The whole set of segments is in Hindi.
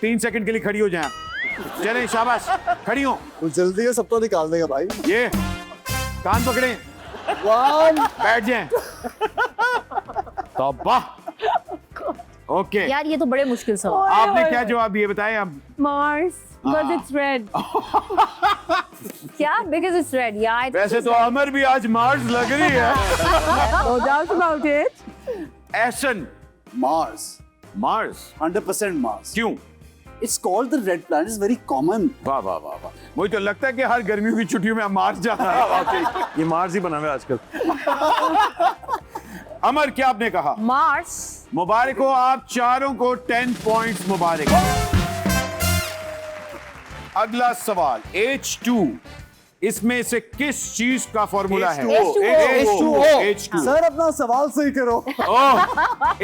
3 सेकंड के लिए खड़ी हो जाए। चलें, शाबाश, खड़ी हो। कुछ जल्दी है, सब तो निकाल देगा भाई। ये कान पकड़े, बैठ जाएं। तौबा। ओके यार ये तो बड़े मुश्किल सवाल। आपने क्या जवाब दिए बताएं अब। Mars, because it's red. क्या? Because it's red. Yeah. वैसे तो अमर भी आज मार्स लग रही है। No doubt about it. Essence Mars, Mars 100% Mars. क्यों? It's called the red planet. It's very common. वाह वाह वाह वाह, मुझे तो लगता है कि हर गर्मियों की छुट्टियों में हम मार्स जाना है। ये मार्स ही बना हुआ है आजकल। अमर क्या आपने कहा? Mars. मुबारक हो, आप चारों को 10 पॉइंट्स मुबारक हो। अगला सवाल, H2 इसमें से किस चीज का फॉर्मूला है? H2O। सर अपना सवाल सही करो।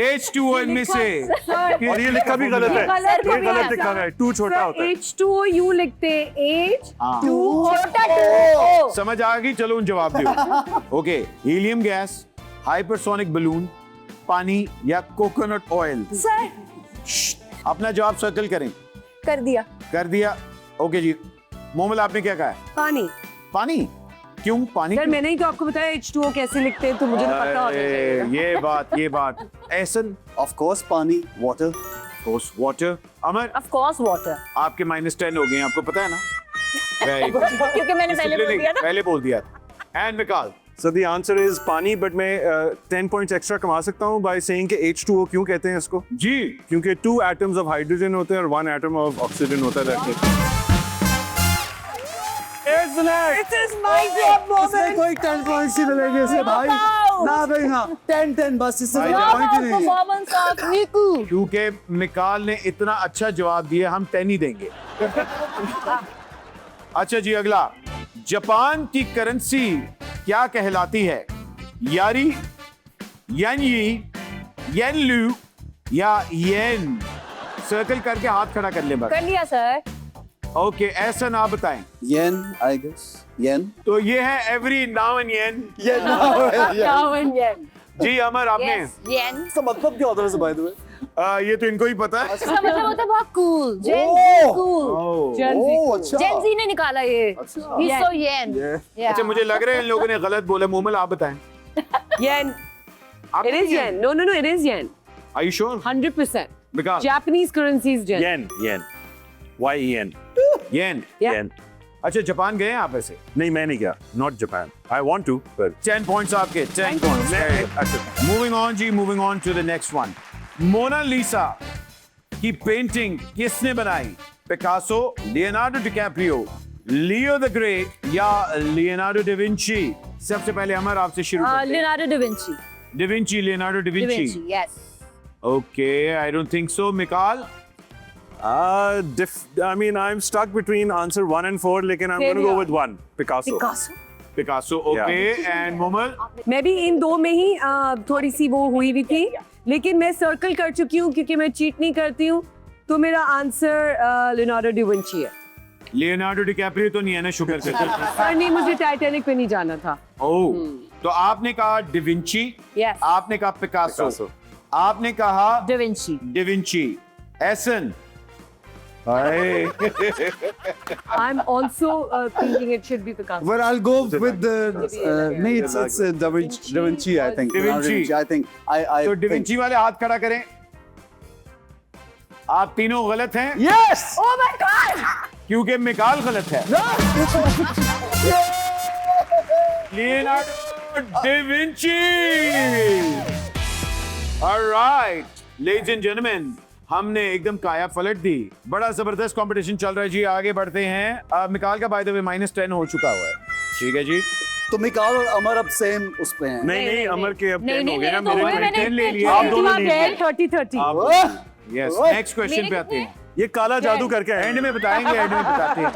H2O इनमें से और ये लिखा भी गलत है, गलत ये गलत लिखा है, 2 छोटा होता है। H2O U लिखते H हाँ। 2 छोटा 2O। समझ आ गई? चलो उन जवाब दो। Okay, helium gas, hypersonic balloon, पानी या कोकोनट ऑयल? सर अपना जवाब सर्कल करें। कर दिया। कर दिया। ओके जी, मोमल आपने क्या कहा है? पानी। पानी? क्यों पानी? सर क्यों? मैंने ही तो आपको बताया H2O कैसे लिखते हैं, तो मुझे तो पता होना चाहिए। अरे, ये बात एहसन Of course पानी, water. Course water. Amar Of course water. आपके -10 हो गए, आपको पता है ना? Very good. क्योंकि मैंने पहले बोल दिया ना। पहले बोल दिया। एंड निकाल। So the answer is पानी, but मैं 10 points extra कमा सकता हूँ by saying कि H2O क्यों कहते हैं इसको? जी, क्योंकि 2 atoms of hydrogen होते हैं और 1 atom of oxygen होता है। That's it. This is my job इसमें moment. कोई 10 points ही मिलेंगे इसे भाई। ना भाई ना, 10 बस, इससे भाई, कोई point ही नहीं है। Performance of Niku. क्योंकि मिकाल ने इतना अच्छा जवाब दिया, हम 10 ही देंगे। अच्छा जी, अगला, जापान की करेंसी क्या कहलाती है? यारी, येनयी, येनलू या येन? सर्कल करके हाथ खड़ा कर ले बस। कर लिया सर। ओके, ऐसा ना बताएं। Yen, I guess. Yen. तो ये है every now and yen. Yen. Yen. जी अमर, आपने Yes. Yen. इसका मतलब क्या होता है वैसे by the way? ये तो इनको ही पता है। इसका मतलब होता है बहुत cool. Gen Z Oh. cool. Gen Z. ओह अच्छा। Gen Z ने निकाला ये। He's so yen. Yeah. अच्छा, मुझे लग रहा है इन लोगों ने गलत बोला। मोमल आप बताएं। Yen. आपने It is किया? yen. No, it is yen. Are you sure? 100%. Because Japanese currency is yen. Yen. Y-E-N. Yen. Yeah. Yen. अच्छा, जापान गए हैं आप ऐसे? नहीं, मैं नहीं गया. Not Japan. I want to, but 10 points आपके। 10 पॉइंट्स। अच्छा. मूविंग ऑन जी, moving on to the next one. Mona Lisa की पेंटिंग किसने बनाई? Picasso, Leonardo DiCaprio, Leo the Great या लियोनार्डो डा विंची? सबसे पहले अमर आपसे शुरू करते हैं। Leonardo da Vinci. Da Vinci, Leonardo da Da Vinci. Vinci. Yes. Okay, I don't think so. Mikaal? I mean, I'm stuck between answer 1 and 4, लेकिन I'm going to go with 1. Picasso. Picasso. Picasso. Okay, and Momal? मैं भी इन दो में ही थोड़ी सी वो हुई भी थी, लेकिन मैं सर्कल कर चुकी हूँ क्योंकि मैं चीट नहीं करती हूँ, तो मेरा आंसर लियोनार्डो डा विंची है। लियोनार्डो डिकैप्रियो तो नहीं है ना, शुक्र से। पर नहीं, मुझे टाइटैनिक पे नहीं जाना था। ओह, तो आपने कहा डा विंची, Yes. आपने कहा पिकासो, Picasso. आपने कहा Da Vinci. Da Vinci. Essence? I'm also thinking it should be Picasso. Well, I'll go with the. नहीं, it's Da Vinci, I think. Da Vinci. I think. I तो डा think. विंची वाले हाथ खड़ा करें। आप तीनों गलत हैं Yes. Oh my God! क्योंकि मिकाल गलत है। Leonardo da Vinci. Alright, ladies and gentleman, हमने एकदम काया पलट दी। बड़ा जबरदस्त कंपटीशन चल रहा है जी, आगे बढ़ते हैं। मिकाल का बाय द वे -10 हो चुका हुआ है। ठीक है जी, तो मिकाल और अमर अब सेम उस पे हैं। नहीं, अमर के अब नहीं, 10 हो नहीं, गए ना, नहीं, तो मेरे हुए, को मैंने 10 ले लिया। आप दोनों लीड में। 30-30। यस, नेक्स्ट क्वेश्चन मेरे पे आते हैं। ये काला जादू करके है। एंड में बताएंगे, एंड में बताते हैं।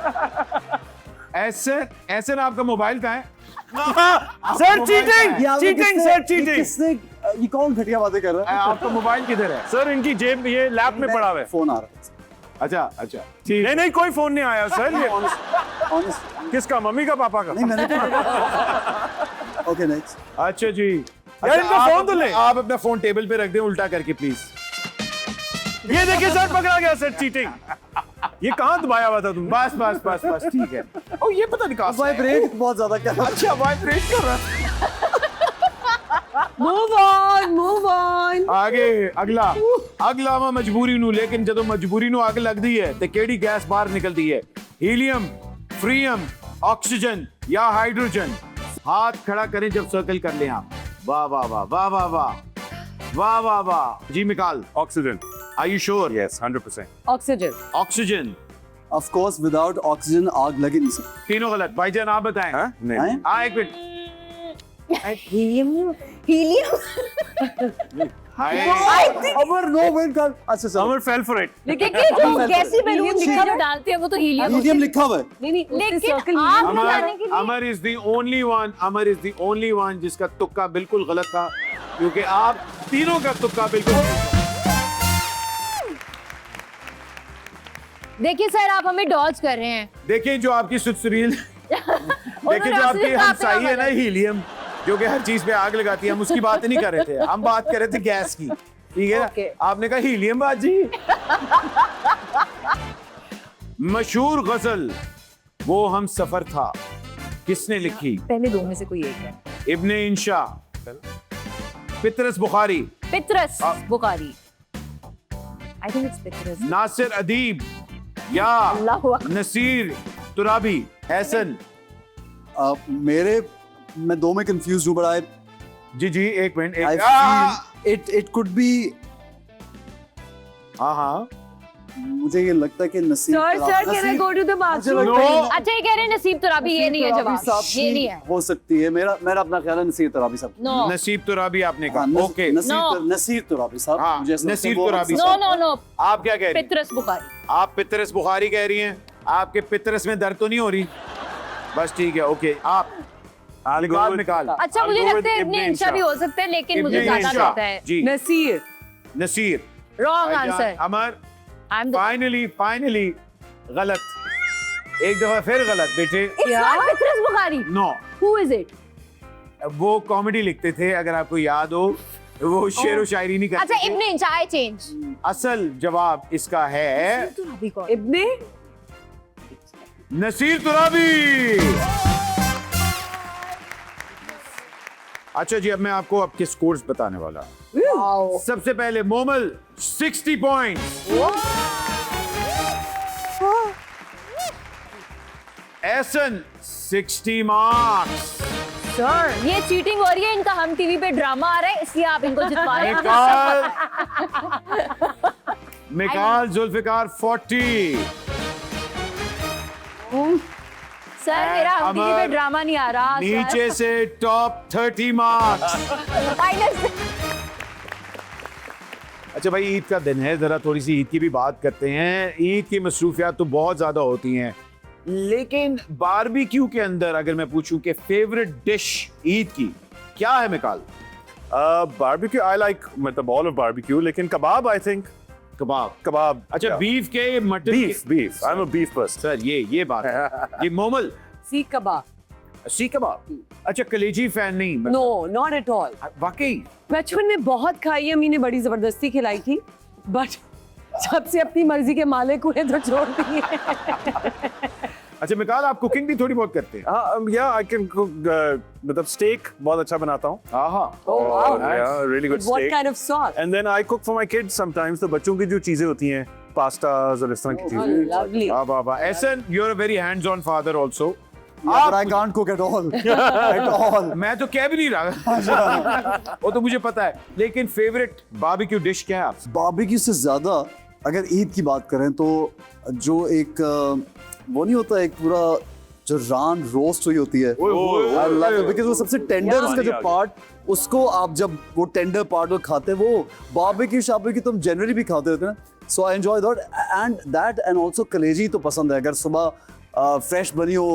ऐसे ना आपका मोबाइल का है? सर चीटिंग, ये चीटिंग किसने- सर, चीटिंग। किसने ये कौन घटिया बातें कर रहा है? आपका मोबाइल किधर है? सर इनकी जेब ये लैप में पड़ा हुआ है। फोन आ रहा है। अच्छा अच्छा, ठीक। नहीं, कोई फोन नहीं आया सर। ये Honest. किसका? मम्मी का, पापा का? नहीं मैंने ओके नेक्स्ट। अच्छा जी, यार, इनका आप फोन तो ले। आप अपना फोन टेबल पे रख दें उल्टा करके प्लीज। ये देखिए सर, पकड़ा गया सर, चीटिंग। ये कहाँ दबाया हुआ था तुम? बस बस बस बस ठीक है। ओ ये पता नहीं कहाँ से आया। वाइब्रेट बहुत ज्यादा कर रहा है। अच्छा वाइब्रेट कर रहा है। Move on. आगे अगला अगला मैं मजबूरी नू, लेकिन जदों मजबूरी नू आग लगदी है ते केड़ी गैस बाहर निकलदी है? हीलियम, फ्रीयम, ऑक्सीजन या हाइड्रोजन? हाथ खड़ा करें जब सर्कल कर लें आप। वाह वाह वाह वाह वाह वाह वाह वाह वाह। जी मिकाल, oxygen. Are you sure? Yes, 100%। Oxygen. Oxygen. Of course without oxygen आग लगे नहीं सकती। तीनों गलत। भाईजान आप बताएं। हाँ? नहीं। हैं? एक मिनट। हीलियम अमर नो वेट कर। अच्छा sir, Amar fail for it. लेकिन कि जो गैसी बैलून लिखा जो डालते हैं वो तो हीलियम हीलियम लिखा हुआ है। नहीं लेकिन सर्कल आग अमर लगाने के लिए अमर इज द ओनली वन जिसका तुक्का बिल्कुल गलत था, क्योंकि आप तीनों का तुक्का बिल्कुल। देखिए सर आप हमें डॉज कर रहे हैं। देखिए जो आपकी सुरसुरील देखिए जो आपकी हमसाई है ना हीलियम, जो कि हर चीज पे आग लगाती है, हम उसकी बात नहीं कर रहे थे, हम बात कर रहे थे गैस की। ठीक है Okay. ना? आपने कहा हीलियम बाजी। मशहूर गजल वो हम सफर था किसने लिखी? पहले दो में से कोई एक है। Ibne Insha, Patras Bukhari, Patras Bukhari. I think it's Patras. Nasir Adeeb या अल्लाह अकबर। नसीर तुराबी? एहसन। मैं दो में कंफ्यूज हूँ, बड़ा जी जी एक मिनट आई एक फील इट कुड बी। हाँ हाँ मुझे ये लगता है कि नसीब sir can I go to the मुझे बाथरूम? लगता है कि अच्छा ये कह रहे हैं नसीब तुराबी, ये नहीं है तराबी जवाब, साहब ये की नहीं है। हो सकती है। मेरा मेरा अपना ख्याल है नसीर तराबी साहब। नो नसीब तुराबी आपने हाँ, कहा। ओके नसीर तराबी साहब। हाँ, मुझे ऐसा लगता है नसीर वो तुराबी हमसे- नो नो नो आप क्या कह रही हैं? पितरस बुखारी। आप पितरस बुखारी कह रही हैं? आपके पितरस में दर्द तो नहीं हो रही? बस ठीक है ओके। आप निकाल निकाल। अच्छा मुझे लगता है इब्ने इंशा भी हो सकते हैं, लेकिन मुझे इब्ने ज्यादा इंशा। लगता है जी नसीर। नसीर। रॉन्ग भाईजान, answer. Amar I am finally गलत। एक दफा फिर गलत बेटे। Patras Bukhari. No, who is it? वो कॉमेडी लिखते थे, अगर आपको याद हो। वो शेर व शायरी नहीं करते अच्छा थे। इब्ने इंशा, आई चेंज। असल जवाब इसका है तुराबी कौन? इब्ने नसीर तुराबी। अच्छा जी, अब मैं आपको आपके स्कोर्स बताने वाला हूं। वाओ। सबसे पहले Momal 60 points, Ehsan 60 marks, sir ये चीटिंग हो रही है, इनका हम टीवी पे ड्रामा आ रहा है इसलिए आप इनको जितवा रहे हैं। मिकाल जुल्फिकार 40, सर मेरा हम टीवी पे अमर, ड्रामा नहीं आ रहा। नीचे से टॉप 30 मार्क्स। माइनस। अच्छा भाई, ईद का दिन है, जरा थोड़ी सी ईद की भी बात करते हैं। ईद की मसरूफियात तो बहुत ज्यादा होती हैं, लेकिन बारबेक्यू के अंदर अगर मैं पूछूं कि फेवरेट डिश ईद की क्या है मिकाल? बारबेक्यू आई लाइक, मतलब ऑल ऑफ बारबेक्यू, लेकिन कबाब आई थिंक। कबाब। अच्छा बीफ के mutton beef I am a beef person. Sir ये बात है। ये मोमल सीख कबाब। सीख कबाब। अच्छा कलेजी फैन नहीं? No not at all. वाकई बचपन में बहुत खाई, अम्मी ने बड़ी जबरदस्ती खिलाई थी, बट जब से अपनी मर्जी के मालिक हुए तो छोड़ दिए। अच्छा मिकाल, आप कुकिंग भी थोड़ी बहुत करते हैं? या आई कैन कुक, मतलब स्टेक बहुत अच्छा बनाता हूँ। हाँ Oh wow. Really good What steak. kind of sauce? And then I cook for my kids sometimes. तो बच्चों की जो चीजें होती हैं, पास्ताज और इस तरह की Oh, चीजें। lovely. वाह वाह वाह। Ehsan, you are a very hands on father also. But I can't cook at all. At all. मैं तो कह भी नहीं रहा। वो तो मुझे पता है, लेकिन फेवरेट बारबेक्यू डिश क्या है आपकी? बारबेक्यू से ज्यादा अगर ईद की बात करें तो जो एक वो नहीं होता, एक पूरा जो रान रोस्ट हुई होती है, बिकॉज वो सबसे टेंडर उसका जो पार्ट, उसको आप जब वो टेंडर पार्ट को खाते हैं, वो बारबेक्यू शारबेक्यू तुम जनरली भी खाते रहते हैं ना, so I enjoy that and also कलेजी तो पसंद है। अगर सुबह फ्रेश बनी हो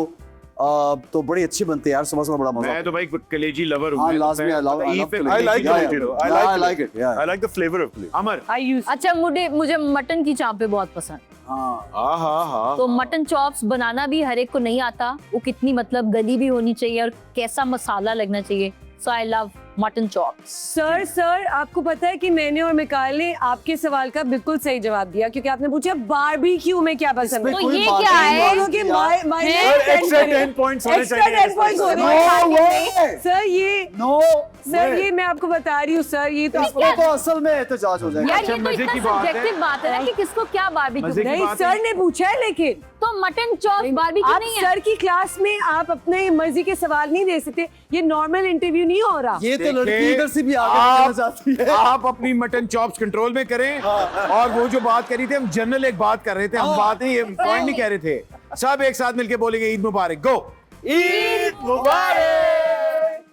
तो बड़ी अच्छी बनती है यार, सुबह सुबह बड़ा मजा। मैं तो भाई कलेजी लवर हूँ। हाँ मैं तो लाजमी, पता है, ईद पे I like कलेजी it. खाता हूँ। I like it. yeah. I like the flavor of it. Amar. I used अच्छा मुझे मटन की चापे बहुत पसंद। हाँ हाँ तो मटन चॉप्स बनाना भी हर एक को नहीं आता, वो कितनी मतलब गली भी होनी चाहिए और कैसा मसाला लगना चाहिए। So I love mutton chops. Sir आपको पता है कि मैंने और मिकाइल ने आपके सवाल का बिल्कुल सही जवाब दिया क्योंकि आपने पूछा बारबेक्यू में क्या पसंद है। तो ये क्या है? एक्स्ट्रा 10 पॉइंट्स होने एक्स्ट्रा चाहिए 10 पॉइंट्स होने No way! चाहिए। सर ये मैं आपको बता रही हूँ सर, ये तो इसमें तो असल में एहतजाज हो जाएगा। यार अच्छा, ये तो मजे इतना की बात है। सब्जेक्टिव बात है ना कि किसको क्या बारबेक्यू मजे की नहीं, बात सर ने पूछा है लेकिन तो मटन चॉप्स बारबेक्यू आप नहीं है। सर की क्लास में आप अपने मर्जी के सवाल नहीं दे सकते, ये नॉर्मल इंटरव्यू नहीं हो रहा। ये तो लड़की देखिए, इधर से भी आगे निकलना चाहती है। आप अपनी मटन चॉप्स कंट्रोल में करें और वो जो बात करी थी हम जनरल एक बात कर रहे थे, हम बात नहीं, ये पॉइंट नहीं कह रहे थे। सब एक साथ मिलके बोलेंगे ईद मुबारक। गो ईद मुबारक।